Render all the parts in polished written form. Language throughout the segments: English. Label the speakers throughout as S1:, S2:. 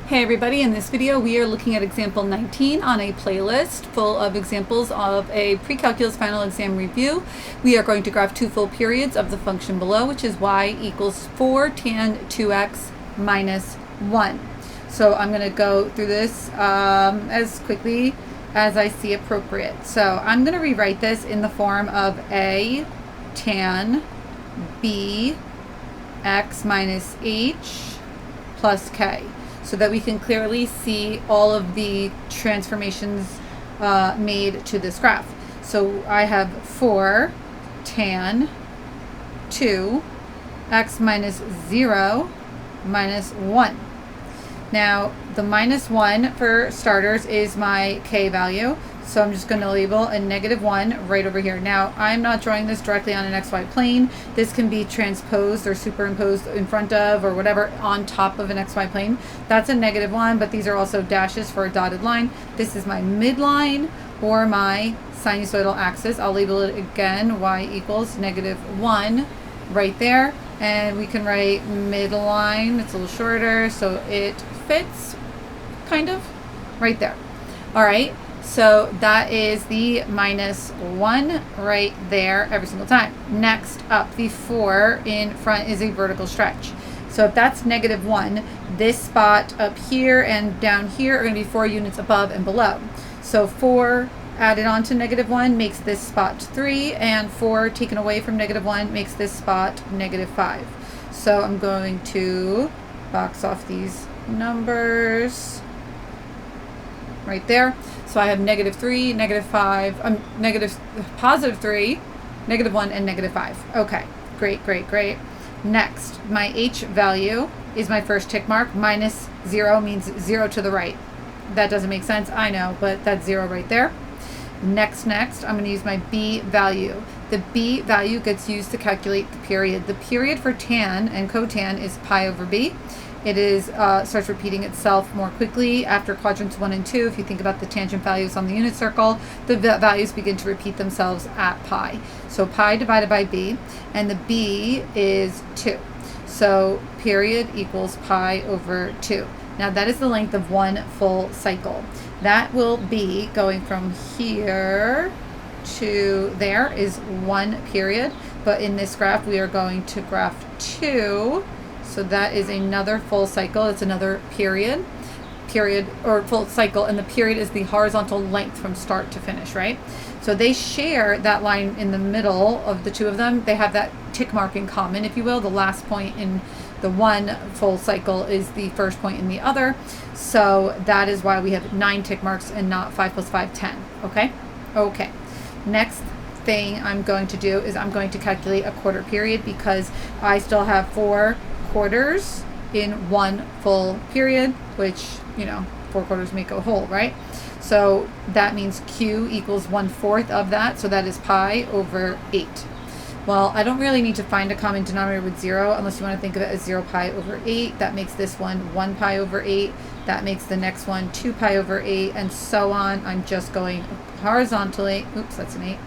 S1: Hey everybody, in this video we are looking at example 19 on a playlist full of examples of a pre-calculus final exam review. We are going to graph two full periods of the function below, which is y equals 4 tan 2x minus 1. So I'm going to go through this as quickly as I see appropriate. So I'm going to rewrite this in the form of a tan b x minus h plus k, so that we can clearly see all of the transformations made to this graph. So I have 4 tan 2 x minus 0 minus 1. Now the minus 1 for starters is my k value, so I'm just going to label a -1 right over here. Now I'm not drawing this directly on an xy plane. This can be transposed or superimposed in front of or whatever on top of an xy plane. That's a -1, but these are also dashes for a dotted line. This is my midline or my sinusoidal axis. I'll label it again, y equals -1 right there. And we can write midline, it's a little shorter, so it fits kind of right there. All right, so that is the -1 right there every single time. Next up, the 4 in front is a vertical stretch. So if that's -1, this spot up here and down here are going to be 4 units above and below. So 4 added on to -1 makes this spot 3, and 4 taken away from -1 makes this spot -5. So I'm going to box off these numbers right there. So I have -3, -5, +3, -1, and -5. Okay, great. Next, my h value is my first tick mark. -0 means 0 to the right. That doesn't make sense, I know, but that's 0 right there. Next, I'm going to use my b value. The b value gets used to calculate the period. The period for tan and cotan is pi over b. It is starts repeating itself more quickly after quadrants 1 and 2. If you think about the tangent values on the unit circle, the values begin to repeat themselves at pi. So pi divided by b, and the b is 2. So period equals pi over 2. Now that is the length of one full cycle. That will be going from here to there is 1 period, but in this graph we are going to graph 2. So that is another full cycle. It's another period or full cycle, and the period is the horizontal length from start to finish, right? So they share that line in the middle of the two of them. They have that tick mark in common, if you will. The last point in the one full cycle is the first point in the other. So that is why we have 9 tick marks and not 5 + 5, 10. Okay. Next thing I'm going to do is I'm going to calculate a quarter period, because I still have 4 quarters in one full period, which, 4 quarters make a whole, right? So that means q equals 1/4 of that, so that is pi over 8. Well, I don't really need to find a common denominator with 0 unless you want to think of it as 0 pi over 8. That makes this one 1 pi over 8. That makes the next one 2 pi over 8, and so on. I'm just going horizontally. Oops, that's an 8.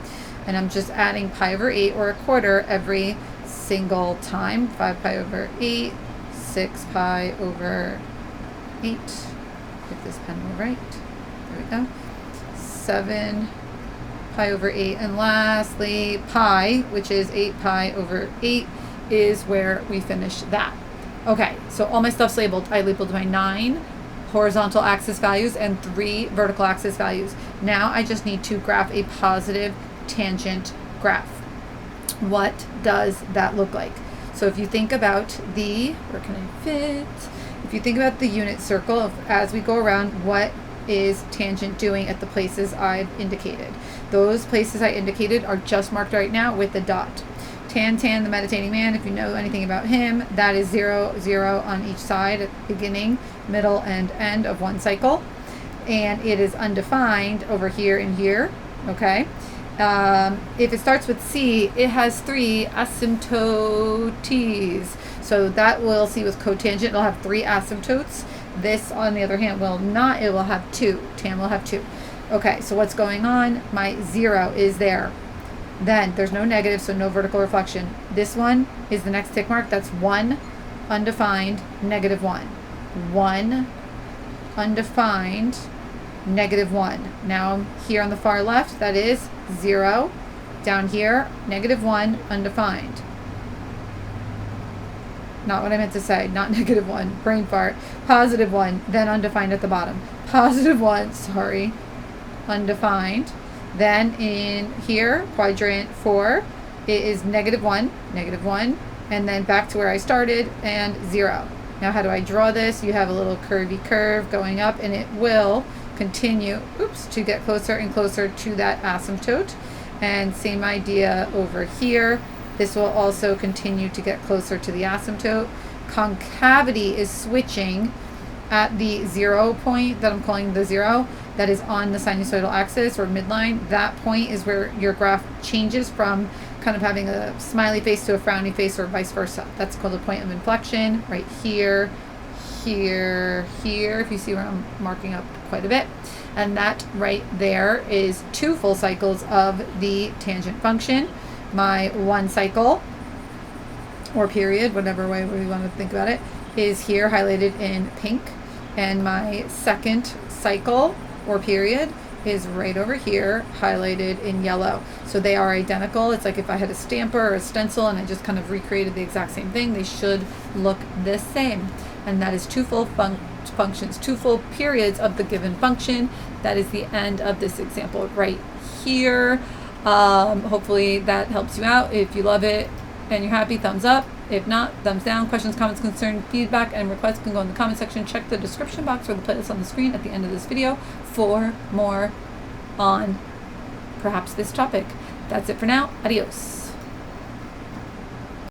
S1: And I'm just adding pi over 8, or a quarter, every single time. 5 pi over 8, 6 pi over 8. Get this pen more right. There we go. 7 pi over 8, and lastly pi, which is 8 pi over 8, is where we finish that. Okay, so all my stuff's labeled. I labeled my 9 horizontal axis values and 3 vertical axis values. Now I just need to graph a positive tangent graph. What does that look like? So if you think about where can I fit? If you think about the unit circle as we go around, what is tangent doing at the places I've indicated? Those places I indicated are just marked right now with the dot. Tan, the meditating man, if you know anything about him, that is 0, 0 on each side at the beginning, middle, and end of one cycle. And it is undefined over here and here, okay? If it starts with C, it has 3 asymptotes. So that we'll see with cotangent, it'll have 3 asymptotes. This, on the other hand, will not. It will have 2. Tan will have 2. Okay, so what's going on? My 0 is there. Then there's no negative, so no vertical reflection. This one is the next tick mark. That's 1 undefined, -1. 1 undefined, -1. Now here on the far left, that is 0. Down here, -1, undefined. Not what I meant to say, not -1, brain fart. +1, then undefined at the bottom. +1, sorry, undefined. Then in here, quadrant 4, it is -1, -1, and then back to where I started, and 0. Now how do I draw this? You have a little curvy curve going up, and it will continue, to get closer and closer to that asymptote. And same idea over here. This will also continue to get closer to the asymptote. Concavity is switching at the 0 point that I'm calling the 0, that is on the sinusoidal axis or midline. That point is where your graph changes from kind of having a smiley face to a frowny face, or vice versa. That's called a point of inflection, right here, here, here, if you see where I'm marking up quite a bit. And that right there is 2 full cycles of the tangent function. My 1 cycle, or period, whatever way we want to think about it, is here highlighted in pink. And my 2nd cycle, or period, is right over here highlighted in yellow. So they are identical. It's like if I had a stamper or a stencil and I just kind of recreated the exact same thing, they should look the same. And that is 2 full functions, 2 full periods of the given function. That is the end of this example right here. Hopefully that helps you out. If you love it and you're happy, thumbs up. If not, thumbs down. Questions, comments, concerns, feedback, and requests can go in the comment section. Check the description box or the playlist on the screen at the end of this video for more on perhaps this topic. That's it for now. Adios.